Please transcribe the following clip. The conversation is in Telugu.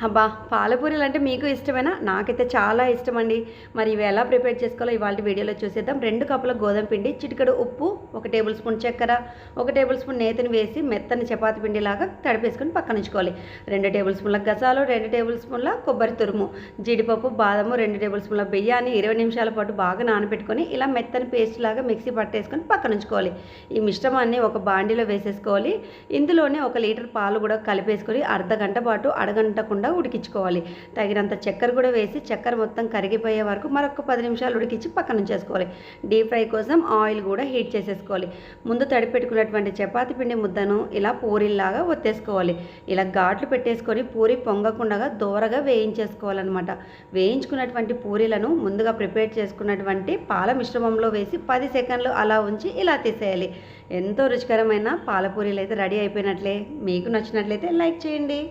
అబ్బా! పాలపూరీలు అంటే మీకు ఇష్టమేనా? నాకైతే చాలా ఇష్టమండి. మరి ఇవి ఎలా ప్రిపేర్ చేసుకోవాలో ఇవాల్టి వీడియోలో చూసేద్దాం. 2 కప్పుల గోధుమ పిండి, చిటికెడు ఉప్పు, 1 టేబుల్ స్పూన్ చక్కెర, 1 టేబుల్ స్పూన్ నేతిని వేసి మెత్తని చపాతీ పిండిలాగా తడిపేసుకొని పక్కనుంచుకోవాలి. 2 టేబుల్ స్పూన్ల గసాలు, 2 టేబుల్ స్పూన్ల కొబ్బరి తురుము, జీడిపప్పు, బాదము, 2 టేబుల్ స్పూన్ల బియ్యాన్ని 20 నిమిషాల పాటు బాగా నానబెట్టుకొని ఇలా మెత్తని పేస్ట్ లాగా మిక్సీ పట్టేసుకొని పక్కనుంచుకోవాలి. ఈ మిశ్రమాన్ని ఒక బాండీలో వేసేసుకోవాలి. ఇందులోనే 1 లీటర్ పాలు కూడా కలిపేసుకొని అర్ధగంట పాటు అడగంటకుండా ఉడికించుకోవాలి. తగినంత చక్కెర కూడా వేసి చక్కెర మొత్తం కరిగిపోయే వరకు మరొక 10 నిమిషాలు ఉడికించి పక్కన ఉంచేసుకోవాలి. డీప్ ఫ్రై కోసం ఆయిల్ కూడా హీట్ చేసేసుకోవాలి. ముందు తడిపెట్టుకున్నటువంటి చపాతీ పిండి ముద్దను ఇలా పూరీలాగా ఒత్తేసుకోవాలి. ఇలా ఘాట్లు పెట్టేసుకొని పూరి పొంగకుండా దోరగా వేయించేసుకోవాలన్నమాట. వేయించుకున్నటువంటి పూరీలను ముందుగా ప్రిపేర్ చేసుకున్నటువంటి పాల మిశ్రమంలో వేసి 10 సెకండ్లు అలా ఉంచి ఇలా తీసేయాలి. ఎంతో రుచికరమైన పాలపూరీలు అయితే రెడీ అయిపోయినట్లే. మీకు నచ్చినట్లయితే లైక్ చేయండి.